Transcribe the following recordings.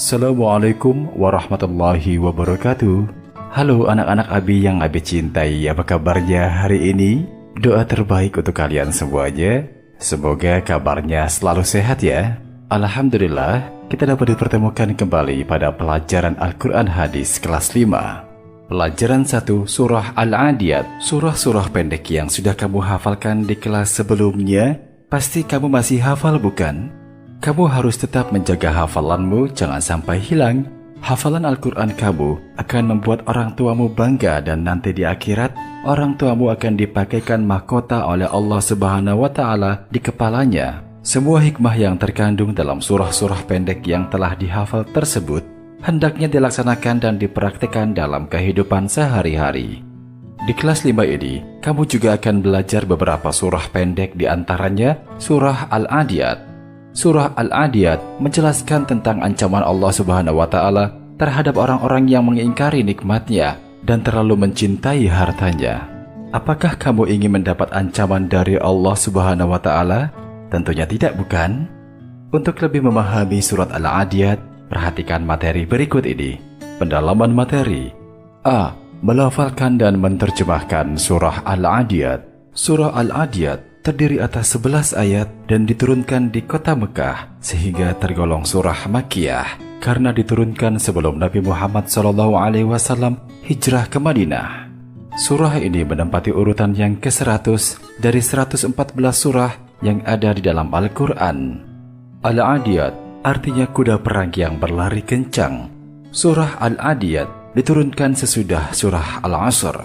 Assalamualaikum warahmatullahi wabarakatuh. Halo anak-anak Abi yang Abi cintai, apa kabarnya hari ini? Doa terbaik untuk kalian semuanya. Semoga kabarnya selalu sehat ya. Alhamdulillah, kita dapat dipertemukan kembali pada pelajaran Al-Quran Hadis kelas 5. Pelajaran 1 Surah Al-Adiyat. Surah-surah pendek yang sudah kamu hafalkan di kelas sebelumnya, pasti kamu masih hafal bukan? Kamu harus tetap menjaga hafalanmu, jangan sampai hilang. Hafalan Al-Quran kamu akan membuat orang tuamu bangga, dan nanti di akhirat, orang tuamu akan dipakaikan mahkota oleh Allah Subhanahu wa Ta'ala di kepalanya. Semua hikmah yang terkandung dalam surah-surah pendek yang telah dihafal tersebut hendaknya dilaksanakan dan dipraktikkan dalam kehidupan sehari-hari. Di kelas 5 ini, kamu juga akan belajar beberapa surah pendek, di antaranya Surah Al-Adiyat. Surah Al-Adiyat menjelaskan tentang ancaman Allah Subhanahu wa Ta'ala terhadap orang-orang yang mengingkari nikmatnya dan terlalu mencintai hartanya. Apakah kamu ingin mendapat ancaman dari Allah Subhanahu wa Ta'ala? Tentunya tidak, bukan? Untuk lebih memahami surat Al-Adiyat, perhatikan materi berikut ini. Pendalaman materi. A. Melafalkan dan menerjemahkan surah Al-Adiyat. Surah Al-Adiyat terdiri atas 11 ayat dan diturunkan di kota Mekah, sehingga tergolong surah Makkiyah karena diturunkan sebelum Nabi Muhammad SAW hijrah ke Madinah. Surah ini menempati urutan yang ke-100 dari 114 surah yang ada di dalam Al-Quran. Al-Adiyat artinya kuda perang yang berlari kencang. Surah Al-Adiyat diturunkan sesudah surah Al-Asr.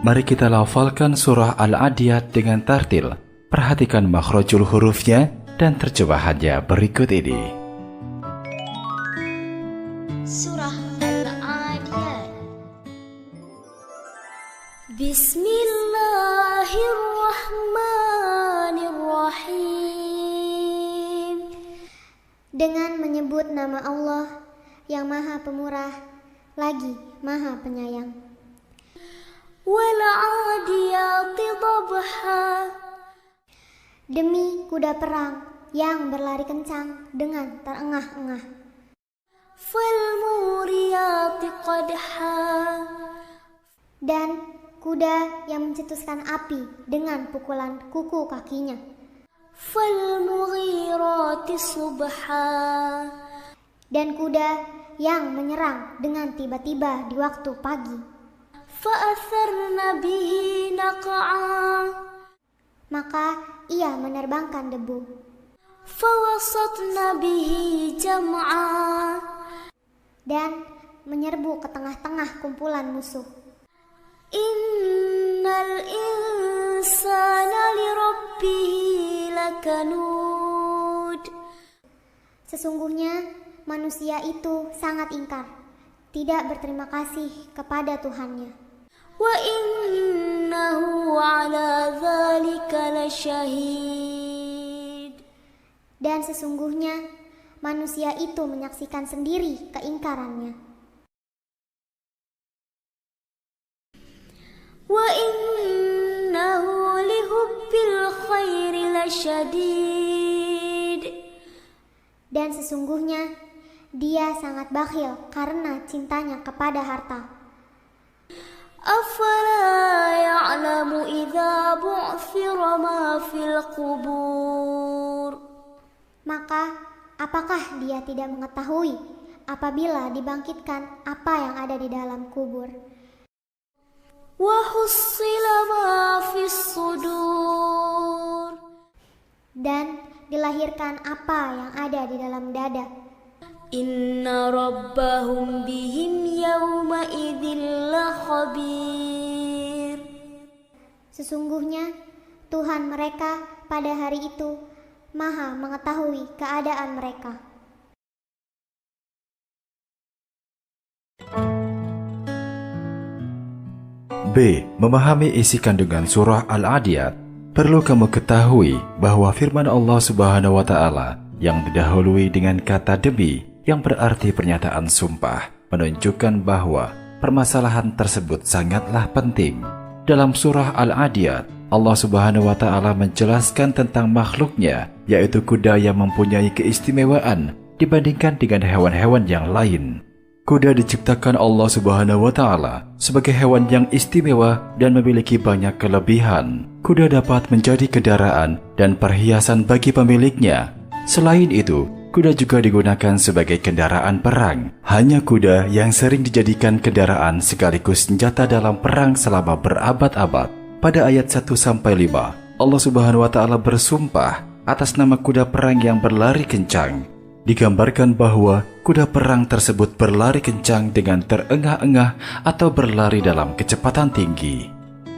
Mari kita lafalkan surah Al-Adiyat dengan tartil. Perhatikan makhrajul hurufnya dan terjemahannya berikut ini. Surah Al-Adiyat. Bismillahirrahmanirrahim. Dengan menyebut nama Allah yang Maha Pemurah lagi Maha Penyayang. Wal-'adiyati dhabha. Demi kuda perang yang berlari kencang dengan terengah-engah. Falmuriyati qadha. Dan kuda yang mencetuskan api dengan pukulan kuku kakinya. Falmughirati subha. Dan kuda yang menyerang dengan tiba-tiba di waktu pagi. Fa'atharna bihi naq'a. Maka ia menerbangkan debu. Fawasatna bihi jam'a. Dan menyerbu ke tengah-tengah kumpulan musuh. Innal insana lirabbihi lakanud. Sesungguhnya manusia itu sangat ingkar, tidak berterima kasih kepada Tuhannya. Wa innahu ala dzalika lasyahid. Dan sesungguhnya manusia itu menyaksikan sendiri keingkarannya. Wa innahu lihubbil khairi lasyadid. Dan sesungguhnya dia sangat bakhil karena cintanya kepada harta. Afala ya'lamu idza bu'thira ma fil qubur. Maka apakah dia tidak mengetahui apabila dibangkitkan apa yang ada di dalam kubur? Wa hussila ma fis sudur. Dan dilahirkan apa yang ada di dalam dada. Inna rabbahum bihim yawma idzil lakhabir. Sesungguhnya Tuhan mereka pada hari itu Maha mengetahui keadaan mereka. B. Memahami isi kandungan surah Al-Adiyat. Perlu kamu ketahui bahwa firman Allah Subhanahu wa Ta'ala yang didahului dengan kata demi, yang berarti pernyataan sumpah, menunjukkan bahwa permasalahan tersebut sangatlah penting. Dalam surah Al-Adiyat, Allah Subhanahu wa Ta'ala menjelaskan tentang makhluknya, yaitu kuda yang mempunyai keistimewaan dibandingkan dengan hewan-hewan yang lain. Kuda diciptakan Allah Subhanahu wa Ta'ala sebagai hewan yang istimewa dan memiliki banyak kelebihan. Kuda dapat menjadi kendaraan dan perhiasan bagi pemiliknya. Selain itu, kuda juga digunakan sebagai kendaraan perang. Hanya kuda yang sering dijadikan kendaraan sekaligus senjata dalam perang selama berabad-abad. Pada ayat 1-5, Allah Subhanahu wa Ta'ala bersumpah atas nama kuda perang yang berlari kencang. Digambarkan bahwa kuda perang tersebut berlari kencang dengan terengah-engah atau berlari dalam kecepatan tinggi.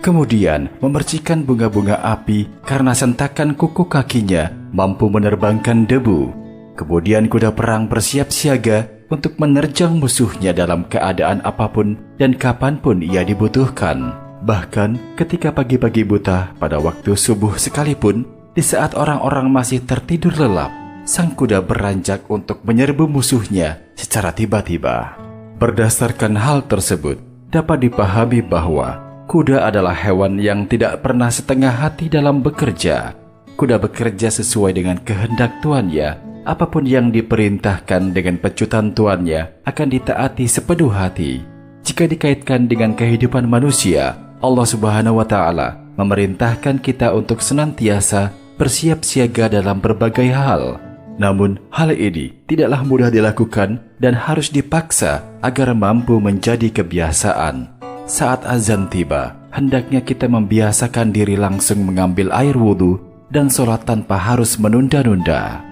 Kemudian memercikan bunga-bunga api karena sentakan kuku kakinya mampu menerbangkan debu. Kemudian kuda perang bersiap siaga untuk menerjang musuhnya dalam keadaan apapun dan kapanpun ia dibutuhkan. Bahkan ketika pagi-pagi buta pada waktu subuh sekalipun, di saat orang-orang masih tertidur lelap, sang kuda beranjak untuk menyerbu musuhnya secara tiba-tiba. Berdasarkan hal tersebut, dapat dipahami bahwa kuda adalah hewan yang tidak pernah setengah hati dalam bekerja. Kuda bekerja sesuai dengan kehendak tuannya. Apapun yang diperintahkan dengan pecutan tuannya akan ditaati sepenuh hati. Jika dikaitkan dengan kehidupan manusia, Allah Subhanahu wa Ta'ala memerintahkan kita untuk senantiasa bersiap siaga dalam berbagai hal. Namun, hal ini tidaklah mudah dilakukan dan harus dipaksa agar mampu menjadi kebiasaan. Saat azan tiba, hendaknya kita membiasakan diri langsung mengambil air wudhu dan sholat tanpa harus menunda-nunda.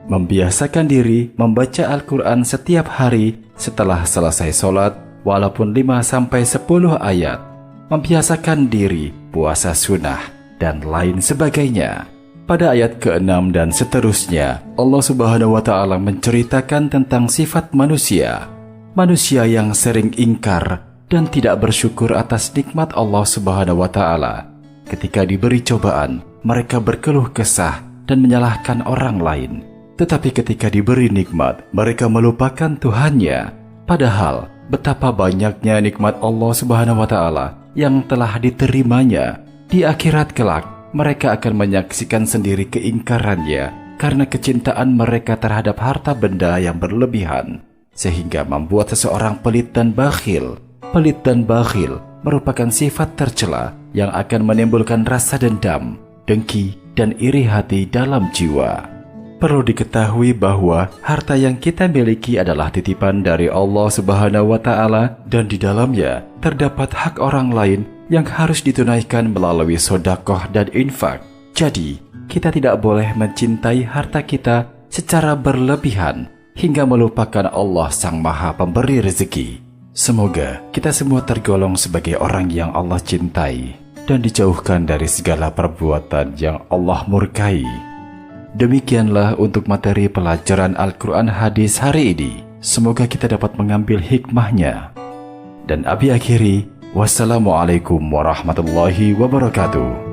Membiasakan diri membaca Al-Quran setiap hari setelah selesai sholat, walaupun 5-10 ayat. Membiasakan diri puasa sunnah, dan lain sebagainya. Pada ayat ke-6 dan seterusnya, Allah Subhanahu wa Ta'ala menceritakan tentang sifat manusia. Manusia yang sering ingkar dan tidak bersyukur atas nikmat Allah Subhanahu wa Ta'ala. Ketika diberi cobaan, mereka berkeluh kesah dan menyalahkan orang lain. Tetapi ketika diberi nikmat, mereka melupakan Tuhannya. Padahal, betapa banyaknya nikmat Allah Subhanahu wa Ta'ala yang telah diterimanya. Di akhirat kelak, mereka akan menyaksikan sendiri keingkarannya karena kecintaan mereka terhadap harta benda yang berlebihan, sehingga membuat seseorang pelit dan bakhil. Pelit dan bakhil merupakan sifat tercela yang akan menimbulkan rasa dendam, dengki, dan iri hati dalam jiwa. Perlu diketahui bahwa harta yang kita miliki adalah titipan dari Allah Subhanahu wa Ta'ala, dan di dalamnya terdapat hak orang lain yang harus ditunaikan melalui sedekah dan infak. Jadi, kita tidak boleh mencintai harta kita secara berlebihan hingga melupakan Allah Sang Maha Pemberi rezeki. Semoga kita semua tergolong sebagai orang yang Allah cintai dan dijauhkan dari segala perbuatan yang Allah murkai. Demikianlah untuk materi pelajaran Al-Quran Hadis hari ini. Semoga kita dapat mengambil hikmahnya. Dan Abi akhiri, wassalamualaikum warahmatullahi wabarakatuh.